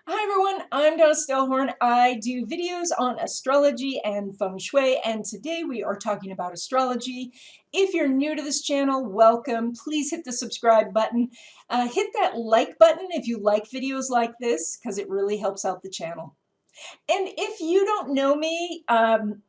Hi everyone, I'm Donna Stellhorn. I do videos on astrology and Feng Shui, and today we are talking about astrology. If you're new to this channel, welcome. Please hit the subscribe button. Hit that like button if you like videos like this, because it really helps out the channel. And if you don't know me,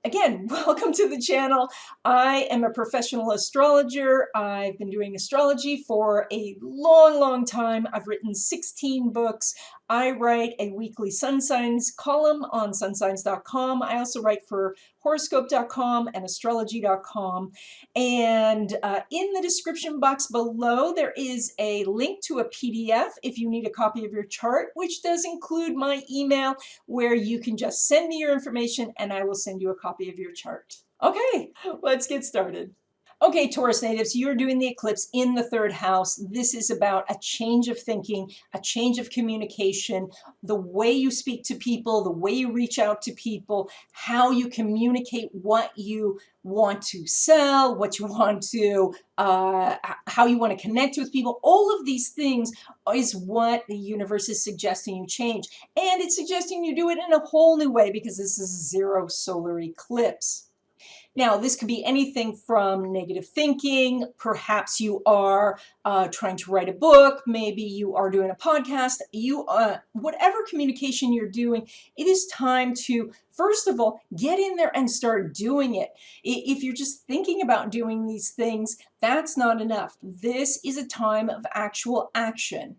again, welcome to the channel. I am a professional astrologer. I've been doing astrology for a long time. I've written 16 books. I write a weekly sun signs column on sunsigns.com. I also write for horoscope.com and astrology.com. And in the description box below, there is a link to a PDF if you need a copy of your chart, which does include my email, where you can just send me your information and I will send you a copy of your chart. Okay, let's get started. Okay, Taurus natives, you're doing the eclipse in the third house. This is about a change of thinking, a change of communication, the way you speak to people, the way you reach out to people, how you communicate what you want to sell, what you want to, how you want to connect with people. All of these things is what the universe is suggesting you change. And it's suggesting you do it in a whole new way because this is a zero solar eclipse. Now, this could be anything from negative thinking. Perhaps you are trying to write a book. Maybe you are doing a podcast. Whatever communication you're doing, it is time to, first of all, get in there and start doing it. If you're just thinking about doing these things, that's not enough. This is a time of actual action.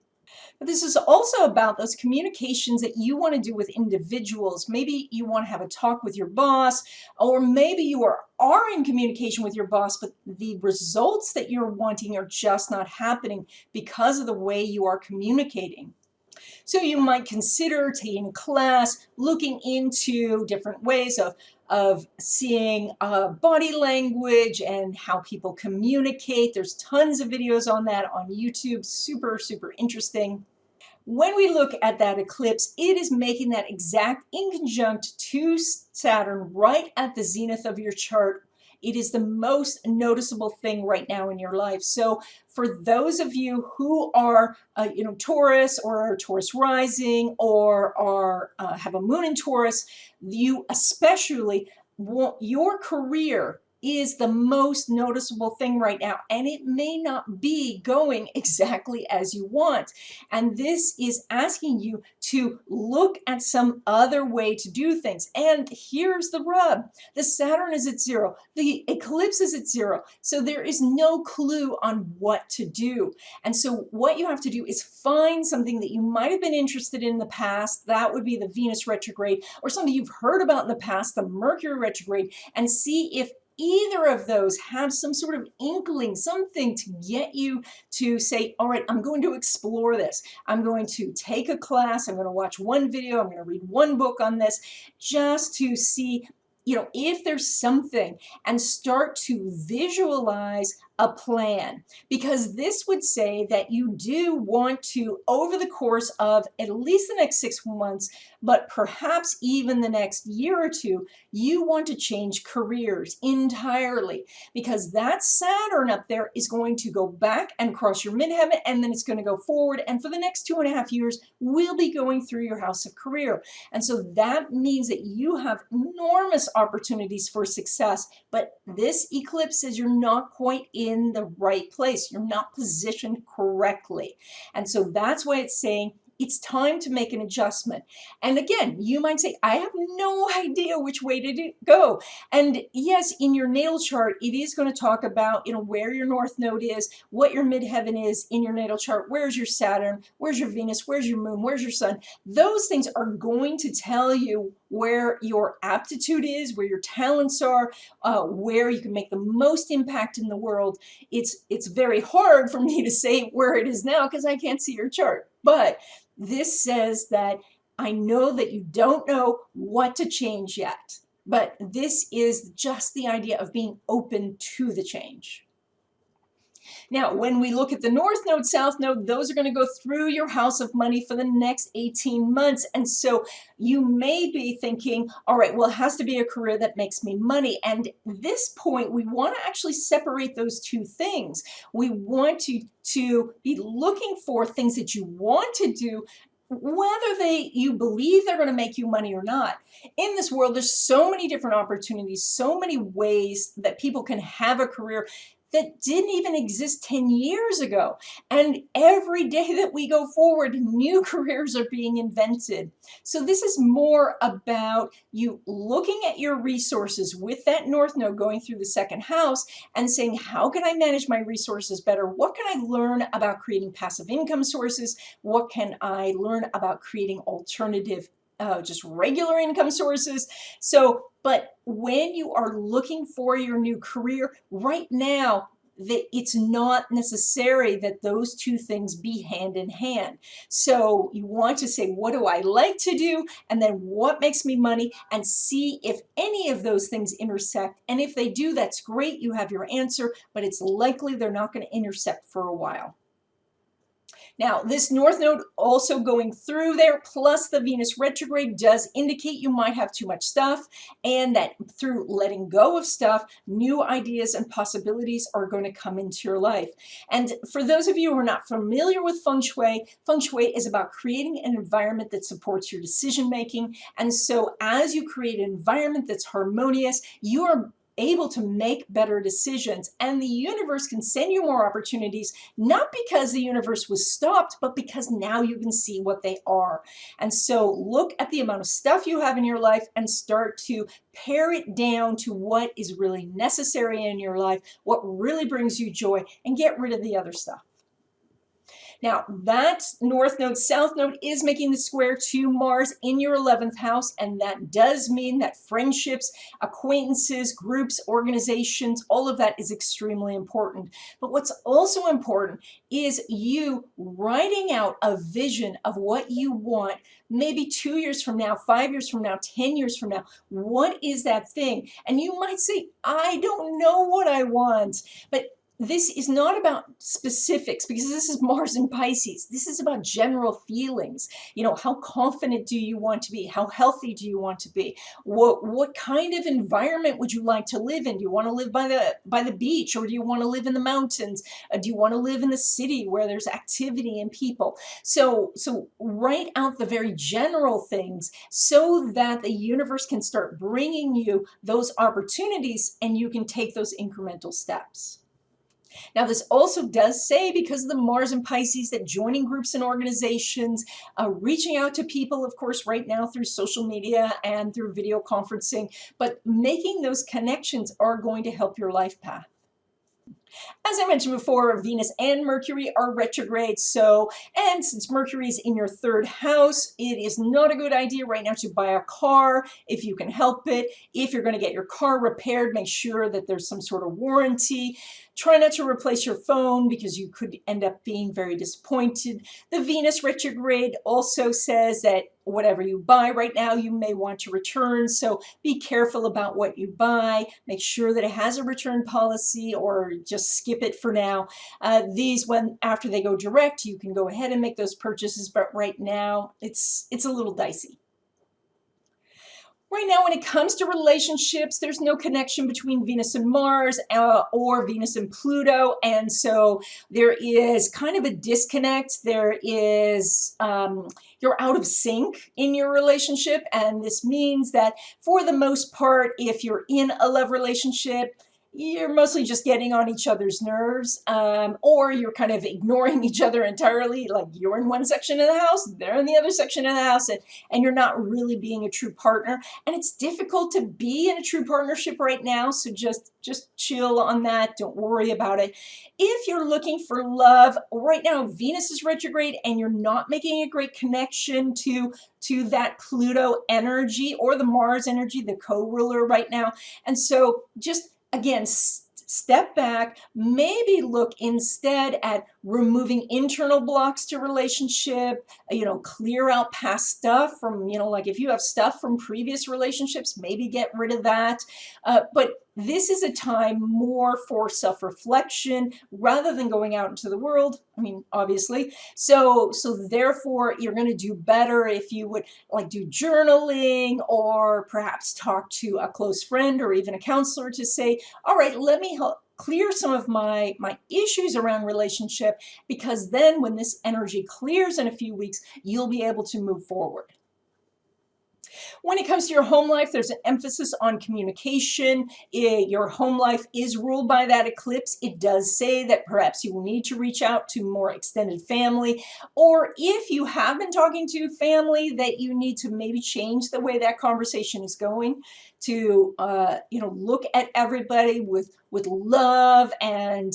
But this is also about those communications that you want to do with individuals. Maybe you want to have a talk with your boss, or maybe you are in communication with your boss, but the results that you're wanting are just not happening because of the way you are communicating. So you might consider taking a class, looking into different ways of seeing body language and how people communicate. There's tons of videos on that on YouTube, super interesting. When we look at that eclipse, it is making that exact inconjunct to Saturn right at the zenith of your chart. It is the most noticeable thing right now in your life. So for those of you who are, Taurus or Taurus rising, or have a moon in Taurus, you especially want your career is the most noticeable thing right now, and it may not be going exactly as you want. And this is asking you to look at some other way to do things. And here's the rub. The Saturn is at zero. The eclipse is at zero. So there is no clue on what to do. And so what you have to do is find something that you might have been interested in the past. That would be the Venus retrograde, or something you've heard about in the past, the Mercury retrograde, and see if either of those have some sort of inkling, something to get you to say, all right, I'm going to explore this. I'm going to take a class. I'm going to watch one video. I'm going to read one book on this, just to see, if there's something, and start to visualize a plan, because this would say that you do want to, over the course of at least the next 6 months, but perhaps even the next year or two, you want to change careers entirely, because that Saturn up there is going to go back and cross your midheaven, and then it's going to go forward, and for the next 2.5 years, we'll be going through your house of career. And so that means that you have enormous opportunities for success, but this eclipse says you're not quite in the right place. You're not positioned correctly. And so that's why it's saying it's time to make an adjustment. And again, you might say, I have no idea which way to go. And yes, in your natal chart, it is going to talk about, where your north node is, what your midheaven is in your natal chart, where's your Saturn, where's your Venus, where's your moon, where's your sun. Those things are going to tell you where your aptitude is, where your talents are, where you can make the most impact in the world. It's very hard for me to say where it is now because I can't see your chart. But this says that I know that you don't know what to change yet, but this is just the idea of being open to the change. Now, when we look at the north node, south node, those are going to go through your house of money for the next 18 months. And so you may be thinking, all right, well, it has to be a career that makes me money. And at this point, we want to actually separate those two things. We want to be looking for things that you want to do, whether you believe they're going to make you money or not. In this world, there's so many different opportunities, so many ways that people can have a career that didn't even exist 10 years ago. And every day that we go forward, new careers are being invented. So this is more about you looking at your resources with that North Node going through the second house and saying, how can I manage my resources better? What can I learn about creating passive income sources? What can I learn about creating alternative just regular income sources? So, but when you are looking for your new career right now, that it's not necessary that those two things be hand in hand. So you want to say, what do I like to do? And then what makes me money? And see if any of those things intersect. And if they do, that's great. You have your answer, but it's likely they're not going to intersect for a while. Now, this North Node also going through there, plus the Venus retrograde, does indicate you might have too much stuff, and that through letting go of stuff, new ideas and possibilities are going to come into your life. And for those of you who are not familiar with Feng Shui is about creating an environment that supports your decision making. And so as you create an environment that's harmonious, you are able to make better decisions, and the universe can send you more opportunities, not because the universe was stopped, but because now you can see what they are. And so look at the amount of stuff you have in your life and start to pare it down to what is really necessary in your life, what really brings you joy, and get rid of the other stuff. Now, that North Node, South Node is making the square to Mars in your 11th house, and that does mean that friendships, acquaintances, groups, organizations, all of that is extremely important. But what's also important is you writing out a vision of what you want, maybe 2 years from now, 5 years from now, 10 years from now. What is that thing? And you might say, I don't know what I want, but this is not about specifics, because this is Mars in Pisces. This is about general feelings. You know, how confident do you want to be? How healthy do you want to be? What kind of environment would you like to live in? Do you want to live by the beach, or do you want to live in the mountains? Do you want to live in the city where there's activity and people? So write out the very general things so that the universe can start bringing you those opportunities and you can take those incremental steps. Now, this also does say, because of the Mars and Pisces, that joining groups and organizations, reaching out to people, of course, right now through social media and through video conferencing, but making those connections are going to help your life path. As I mentioned before, Venus and Mercury are retrograde, and since Mercury is in your 3rd house, it is not a good idea right now to buy a car if you can help it. If you're going to get your car repaired, make sure that there's some sort of warranty. Try not to replace your phone, because you could end up being very disappointed. The Venus retrograde also says that whatever you buy right now, you may want to return. So be careful about what you buy. Make sure that it has a return policy, or just skip it for now. After they go direct, you can go ahead and make those purchases, but right now it's a little dicey. Right now, when it comes to relationships, there's no connection between Venus and Mars or Venus and Pluto. And so there is kind of a disconnect. There is, you're out of sync in your relationship. And this means that for the most part, if you're in a love relationship, you're mostly just getting on each other's nerves, or you're kind of ignoring each other entirely. Like, you're in one section of the house, they're in the other section of the house, and you're not really being a true partner. And it's difficult to be in a true partnership right now, so just chill on that. Don't worry about it. If you're looking for love, right now Venus is retrograde and you're not making a great connection to that Pluto energy or the Mars energy, the co-ruler right now. And so just, again, step back, maybe look instead at removing internal blocks to relationship, clear out past stuff from, like if you have stuff from previous relationships, maybe get rid of that. But this is a time more for self-reflection rather than going out into the world. I mean, obviously. So therefore, you're going to do better if you would do journaling, or perhaps talk to a close friend or even a counselor to say, all right, let me clear some of my issues around relationship, because then when this energy clears in a few weeks, you'll be able to move forward. When it comes to your home life, there's an emphasis on communication. Your home life is ruled by that eclipse. It does say that perhaps you will need to reach out to more extended family, or if you have been talking to family, that you need to maybe change the way that conversation is going, to look at everybody with love and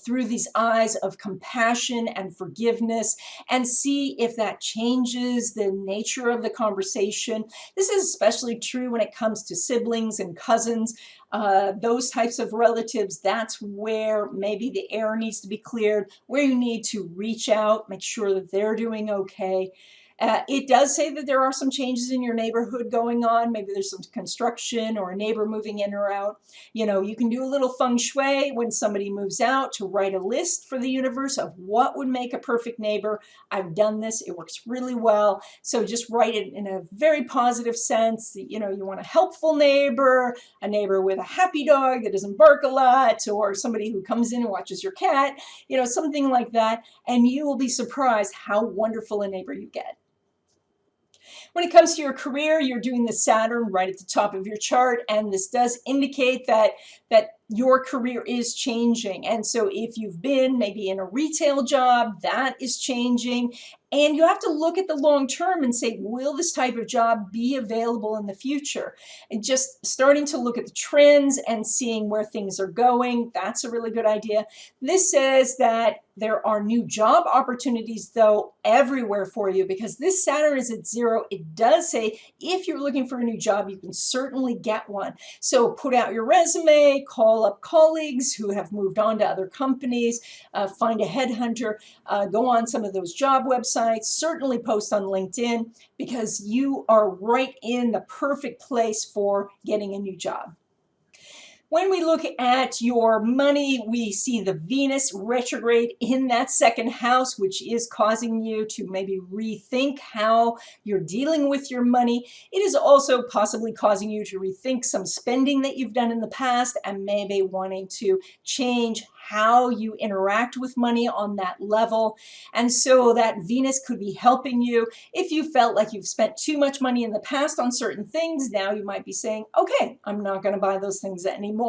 through these eyes of compassion and forgiveness, and see if that changes the nature of the conversation. This is especially true when it comes to siblings and cousins, those types of relatives. That's where maybe the air needs to be cleared, where you need to reach out, make sure that they're doing okay. It does say that there are some changes in your neighborhood going on. Maybe there's some construction or a neighbor moving in or out. You can do a little feng shui when somebody moves out, to write a list for the universe of what would make a perfect neighbor. I've done this. It works really well. So just write it in a very positive sense. You want a helpful neighbor, a neighbor with a happy dog that doesn't bark a lot, or somebody who comes in and watches your cat, something like that. And you will be surprised how wonderful a neighbor you get. When it comes to your career, you're doing the Saturn right at the top of your chart, and this does indicate that your career is changing. And so if you've been maybe in a retail job, that is changing. And you have to look at the long term and say, will this type of job be available in the future? And just starting to look at the trends and seeing where things are going, that's a really good idea. This says that there are new job opportunities, though, everywhere for you, because this Saturn is at 0. It does say if you're looking for a new job, you can certainly get one. So put out your resume, call up colleagues who have moved on to other companies, find a headhunter, go on some of those job websites, certainly post on LinkedIn, because you are right in the perfect place for getting a new job. When we look at your money, we see the Venus retrograde in that second house, which is causing you to maybe rethink how you're dealing with your money. It is also possibly causing you to rethink some spending that you've done in the past, and maybe wanting to change how you interact with money on that level. And so that Venus could be helping you. If you felt like you've spent too much money in the past on certain things, now you might be saying, okay, I'm not going to buy those things anymore.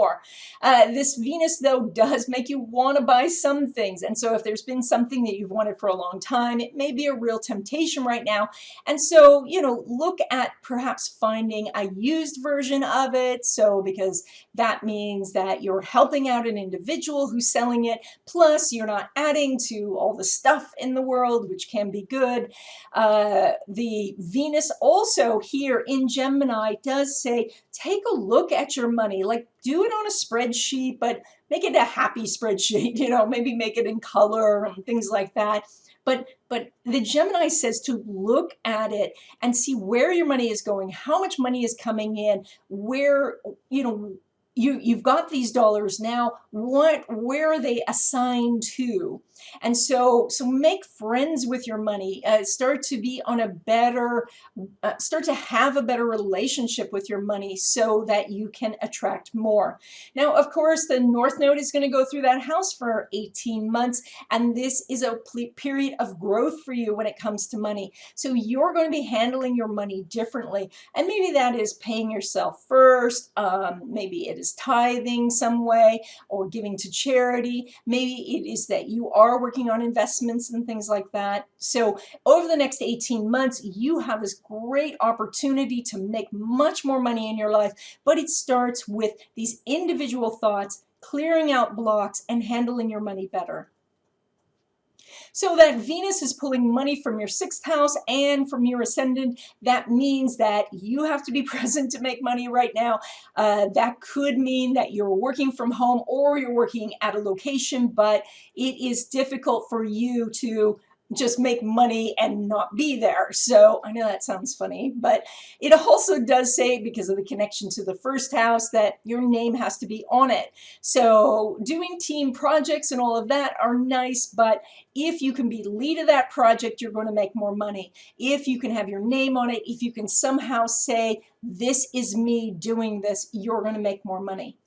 This Venus, though, does make you want to buy some things. And so if there's been something that you've wanted for a long time, it may be a real temptation right now. And so, look at perhaps finding a used version of it. So because that means that you're helping out an individual who's selling it, plus you're not adding to all the stuff in the world, which can be good. The Venus also here in Gemini does say, take a look at your money, like do it on a spreadsheet, but make it a happy spreadsheet, maybe make it in color and things like that. But the Gemini says to look at it and see where your money is going, how much money is coming in, where, you've got these dollars now, where are they assigned to? And so make friends with your money, start to be on start to have a better relationship with your money so that you can attract more. Now, of course, the North Node is going to go through that house for 18 months, and this is a period of growth for you when it comes to money. So you're going to be handling your money differently, and maybe that is paying yourself first, maybe it is tithing some way, or giving to charity. Maybe it is that you are working on investments and things like that. So over the next 18 months, you have this great opportunity to make much more money in your life, but it starts with these individual thoughts, clearing out blocks, and handling your money better. So that Venus is pulling money from your 6th house and from your ascendant. That means that you have to be present to make money right now. That could mean that you're working from home or you're working at a location, but it is difficult for you to just make money and not be there. So I know that sounds funny, but it also does say, because of the connection to the 1st house, that your name has to be on it. So doing team projects and all of that are nice, but if you can be lead of that project, you're going to make more money. If you can have your name on it, if you can somehow say, this is me doing this, you're going to make more money.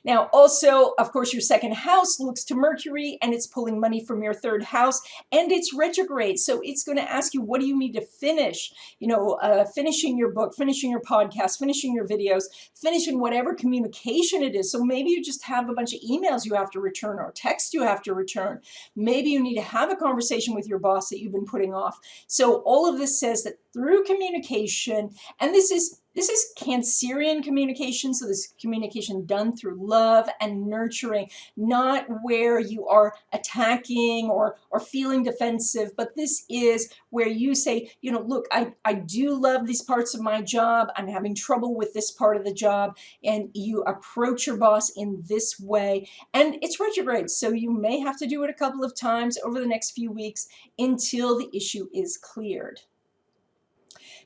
Now, also, of course, your second house looks to Mercury and it's pulling money from your third house and it's retrograde. So it's going to ask you, what do you need to finish? You know, finishing your book, finishing your podcast, finishing your videos, finishing whatever communication it is. So maybe you just have a bunch of emails you have to return or text you have to return. Maybe you need to have a conversation with your boss that you've been putting off. So all of this says that through communication, and this is Cancerian communication, so this communication done through love and nurturing, not where you are attacking or feeling defensive, but this is where you say, you know, look, I do love these parts of my job, I'm having trouble with this part of the job, and you approach your boss in this way, and it's retrograde, so you may have to do it a couple of times over the next few weeks until the issue is cleared.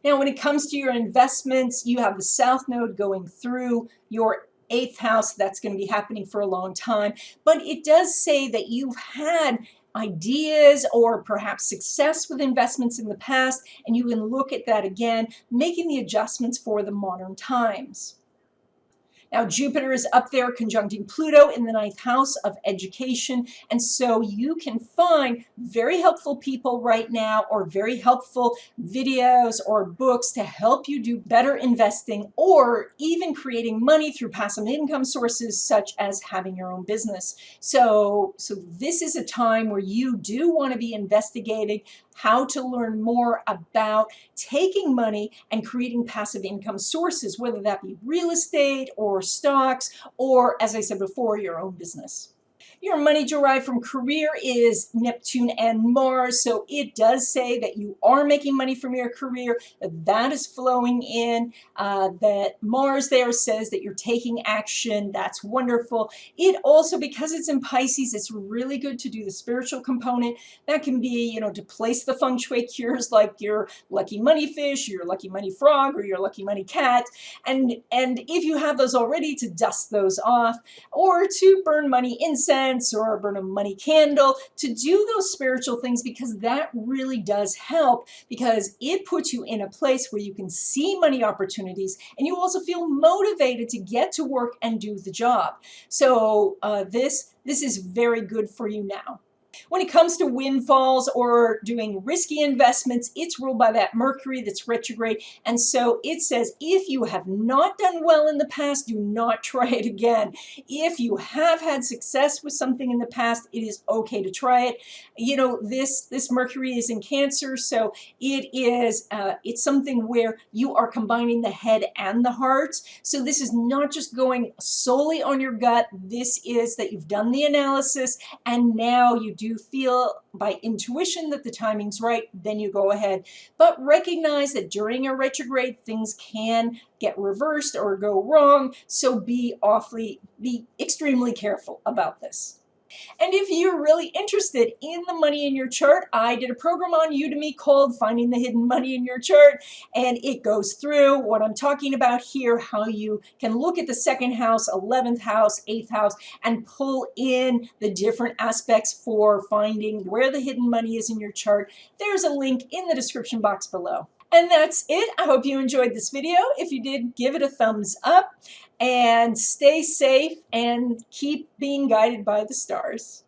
Now, when it comes to your investments, you have the South Node going through your 8th house. That's going to be happening for a long time. But it does say that you've had ideas or perhaps success with investments in the past, and you can look at that again, making the adjustments for the modern times. Now, Jupiter is up there conjuncting Pluto in the 9th house of education. And so you can find very helpful people right now or very helpful videos or books to help you do better investing or even creating money through passive income sources such as having your own business. So this is a time where you do want to be investigating how to learn more about taking money and creating passive income sources, whether that be real estate or stocks, or, as I said before, your own business. Your money derived from career is Neptune and Mars, so it does say that you are making money from your career, that is flowing in, that Mars there says that you're taking action. That's wonderful. It also, because it's in Pisces, it's really good to do the spiritual component. That can be, you know, to place the Feng Shui cures like your lucky money fish, your lucky money frog, or your lucky money cat, and if you have those already, to dust those off, or to burn money incense or burn a money candle, to do those spiritual things, because that really does help, because it puts you in a place where you can see money opportunities and you also feel motivated to get to work and do the job. So this is very good for you now. When it comes to windfalls or doing risky investments, it's ruled by that Mercury that's retrograde. And so it says, if you have not done well in the past, do not try it again. If you have had success with something in the past, it is okay to try it. You know, this Mercury is in Cancer, so it is it's something where you are combining the head and the heart. So this is not just going solely on your gut. This is that you've done the analysis and now you do feel by intuition that the timing's right, then you go ahead. But recognize that during a retrograde, things can get reversed or go wrong. So be extremely careful about this. And if you're really interested in the money in your chart, I did a program on Udemy called Finding the Hidden Money in Your Chart, and it goes through what I'm talking about here, how you can look at the 2nd house, 11th house, 8th house, and pull in the different aspects for finding where the hidden money is in your chart. There's a link in the description box below. And that's it. I hope you enjoyed this video. If you did, give it a thumbs up and stay safe and keep being guided by the stars.